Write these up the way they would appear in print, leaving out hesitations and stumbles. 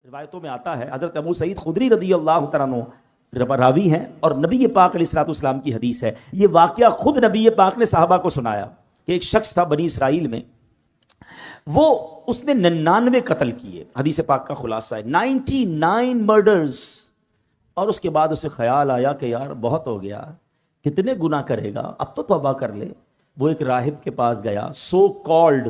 روایتوں میں آتا ہے، حضرت ابو سعید خدری رضی اللہ تعالیٰ عنہ راوی ہیں اور نبی پاک علیہ الصلوۃ والسلام کی حدیث ہے۔ یہ واقعہ خود نبی پاک نے صحابہ کو سنایا کہ ایک شخص تھا بنی اسرائیل میں، اس نے 99 قتل کیے، حدیث پاک کا خلاصہ ہے 99 مرڈرز، اور اس کے بعد اسے خیال آیا کہ یار بہت ہو گیا، کتنے گناہ کرے گا، اب تو توبہ کر لے۔ وہ ایک راہب کے پاس گیا، سو کالڈ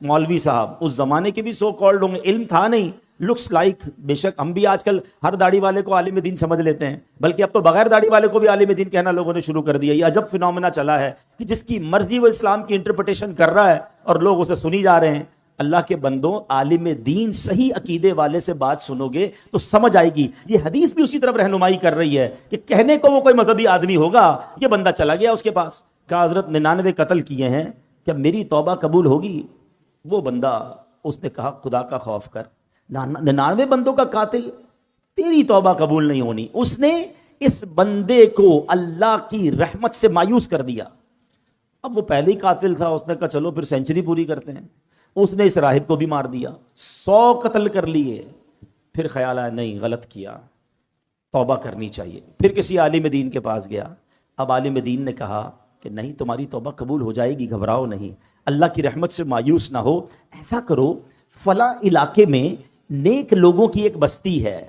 مولوی صاحب، اس زمانے کے بھی سو کالڈ ہوں گے، علم تھا نہیں، لکس لائک، بے شک ہم بھی آج کل ہر داڑھی والے کو عالم دین سمجھ لیتے ہیں، بلکہ اب تو بغیر داڑھی والے کو بھی عالم دین کہنا لوگوں نے شروع کر دیا۔ یہ عجب فنومنا چلا ہے کہ جس کی مرضی وہ اسلام کی انٹرپریٹیشن کر رہا ہے اور لوگ اسے سنی جا رہے ہیں۔ اللہ کے بندوں، عالم دین صحیح عقیدے والے سے بات سنو گے تو سمجھ آئے گی۔ یہ حدیث بھی اسی طرف رہنمائی کر رہی ہے کہ کہنے کو وہ کوئی مذہبی آدمی ہوگا، یہ بندہ چلا گیا اس کے پاس، کہا حضرت 99 قتل کیے ہیں، کیا میری توبہ قبول ہوگی؟ وہ بندہ، اس نے کہا خدا کا خوف کر، 99 بندوں کا قاتل، تیری توبہ قبول نہیں ہونی۔ اس نے اس بندے کو اللہ کی رحمت سے مایوس کر دیا۔ اب وہ پہلے ہی قاتل تھا، اس نے کہا چلو پھر سینچری پوری کرتے ہیں۔ اس نے اس راہب کو بھی مار دیا، 100 قتل کر لیے۔ پھر خیال آیا نہیں، غلط کیا، توبہ کرنی چاہیے۔ پھر کسی عالم دین کے پاس گیا، اب عالم دین نے کہا کہ نہیں، تمہاری توبہ قبول ہو جائے گی، گھبراؤ نہیں، اللہ کی رحمت سے مایوس نہ ہو، ایسا کرو فلاں علاقے میں نیک لوگوں کی ایک بستی ہے،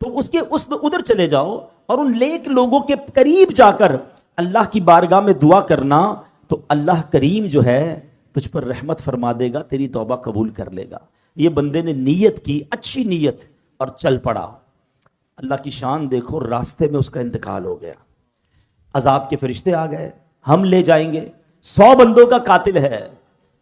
تو ادھر چلے جاؤ اور ان نیک لوگوں کے قریب جا کر اللہ کی بارگاہ میں دعا کرنا، تو اللہ کریم جو ہے تجھ پر رحمت فرما دے گا، تیری توبہ قبول کر لے گا۔ یہ بندے نے نیت کی، اچھی نیت، اور چل پڑا۔ اللہ کی شان دیکھو، راستے میں اس کا انتقال ہو گیا، عذاب کے فرشتے آ گئے، ہم لے جائیں گے، 100 بندوں کا قاتل ہے،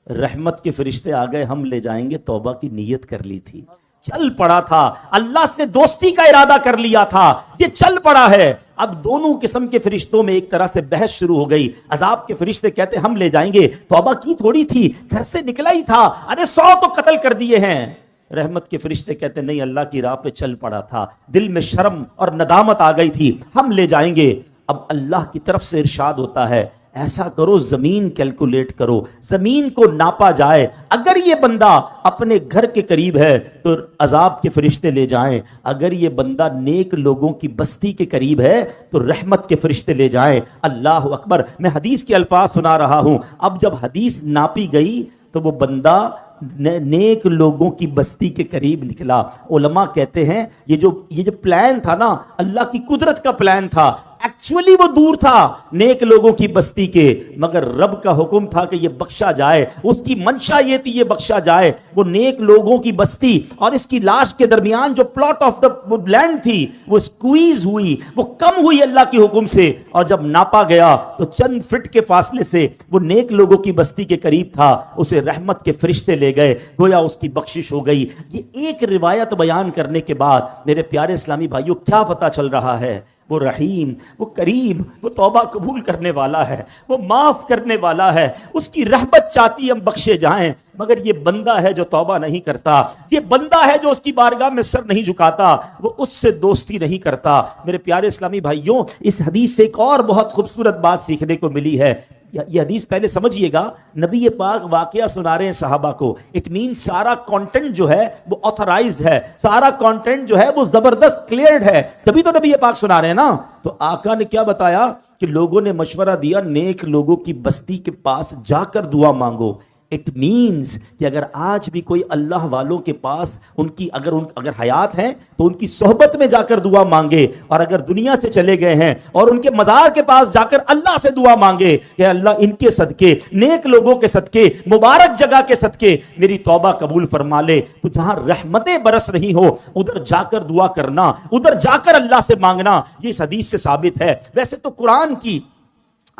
رحمت کے فرشتے آ گئے، ہم لے جائیں گے، توبہ کی نیت کر لی تھی، چل پڑا تھا، اللہ سے دوستی کا ارادہ کر لیا تھا، یہ چل پڑا ہے۔ اب دونوں قسم کے فرشتوں میں ایک طرح سے بحث شروع ہو گئی۔ عذاب کے فرشتے کہتے ہم لے جائیں گے، توبہ کی تھوڑی تھی، گھر سے نکلا ہی تھا، ارے 100 تو قتل کر دیے ہیں۔ رحمت کے فرشتے کہتے نہیں، اللہ کی راہ پہ چل پڑا تھا، دل میں شرم اور ندامت آ گئی تھی، ہم لے جائیں گے۔ اب اللہ کی طرف سے ارشاد ہوتا ہے ایسا کرو، زمین کیلکولیٹ کرو، زمین کو ناپا جائے، اگر یہ بندہ اپنے گھر کے قریب ہے تو عذاب کے فرشتے لے جائیں، اگر یہ بندہ نیک لوگوں کی بستی کے قریب ہے تو رحمت کے فرشتے لے جائیں۔ اللہ اکبر، میں حدیث کے الفاظ سنا رہا ہوں۔ اب جب حدیث ناپی گئی تو وہ بندہ نیک لوگوں کی بستی کے قریب نکلا۔ علماء کہتے ہیں یہ جو پلان تھا نا، اللہ کی قدرت کا پلان تھا، ایکچولی وہ دور تھا نیک لوگوں کی بستی کے، مگر رب کا حکم تھا کہ یہ بخشا جائے، اس کی منشا یہ تھی یہ بخشا جائے۔ وہ نیک لوگوں کی بستی اور اس کی لاش کے درمیان جو پلاٹ آف دا لینڈ تھی وہ سکویز ہوئی، وہ کم ہوئی اللہ کے حکم سے، اور جب ناپا گیا تو چند فٹ کے فاصلے سے وہ نیک لوگوں کی بستی کے قریب تھا، اسے رحمت کے فرشتے لے گئے، گویا اس کی بخشش ہو گئی۔ یہ ایک روایت بیان کرنے کے بعد میرے پیارے اسلامی بھائیوں کیا پتہ چل رہا ہے؟ وہ رحیم، وہ کریم، وہ توبہ قبول کرنے والا ہے، وہ معاف کرنے والا ہے، اس کی رحمت چاہتی ہم بخشے جائیں، مگر یہ بندہ ہے جو توبہ نہیں کرتا، یہ بندہ ہے جو اس کی بارگاہ میں سر نہیں جھکاتا، وہ اس سے دوستی نہیں کرتا۔ میرے پیارے اسلامی بھائیوں، اس حدیث سے ایک اور بہت خوبصورت بات سیکھنے کو ملی ہے۔ یہ حدیث پہلے سمجھیے گا، نبی پاک واقعہ سنا رہے ہیں صحابہ کو، اٹ مین سارا کانٹینٹ جو ہے وہ آتھرائزڈ ہے، سارا کانٹینٹ جو ہے وہ زبردست کلیئرڈ ہے، تبھی تو نبی پاک سنا رہے ہیں نا۔ تو آقا نے کیا بتایا کہ لوگوں نے مشورہ دیا نیک لوگوں کی بستی کے پاس جا کر دعا مانگو۔ اٹ مینز کہ اگر آج بھی کوئی اللہ والوں کے پاس اگر حیات ہیں تو ان کی صحبت میں جا کر دعا مانگے، اور اگر دنیا سے چلے گئے ہیں اور ان کے مزار کے پاس جا کر اللہ سے دعا مانگے کہ اللہ ان کے صدقے، نیک لوگوں کے صدقے، مبارک جگہ کے صدقے میری توبہ قبول فرما لے۔ تو جہاں رحمتیں برس رہی ہو ادھر جا کر دعا کرنا، ادھر جا کر اللہ سے مانگنا، یہ اس حدیث سے ثابت ہے۔ ویسے تو قرآن کی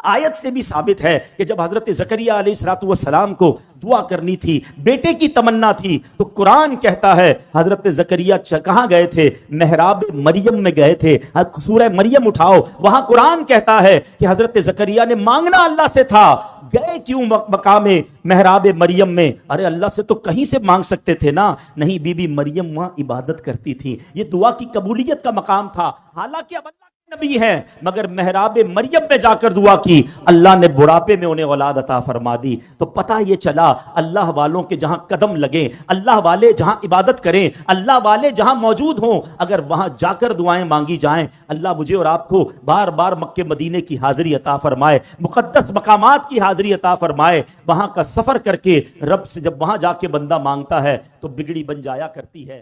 آیت سے بھی ثابت ہے کہ جب حضرت زکریہ علیہ السلام کو دعا کرنی تھی، بیٹے کی تمنا تھی، تو قرآن کہتا ہے حضرت زکریہ کہاں گئے تھے؟ محراب مریم میں گئے تھے۔ سورہ مریم اٹھاؤ، وہاں قرآن کہتا ہے کہ حضرت زکریہ نے مانگنا اللہ سے تھا، گئے کیوں مقام محراب مریم میں؟ ارے اللہ سے تو کہیں سے مانگ سکتے تھے نا، نہیں، بی بی مریم وہاں عبادت کرتی تھی، یہ دعا کی قبولیت کا مقام تھا، حالانکہ اب اللہ نبی ہیں مگر محراب مریم میں جا کر دعا کی، اللہ نے بڑھاپے میں انہیں اولاد عطا فرما دی۔ تو پتہ یہ چلا اللہ والوں کے جہاں قدم لگیں، اللہ والے جہاں عبادت کریں، اللہ والے جہاں موجود ہوں، اگر وہاں جا کر دعائیں مانگی جائیں، اللہ مجھے اور آپ کو بار بار مکے مدینے کی حاضری عطا فرمائے، مقدس مقامات کی حاضری عطا فرمائے۔ وہاں کا سفر کر کے رب سے جب وہاں جا کے بندہ مانگتا ہے تو بگڑی بن جایا کرتی ہے۔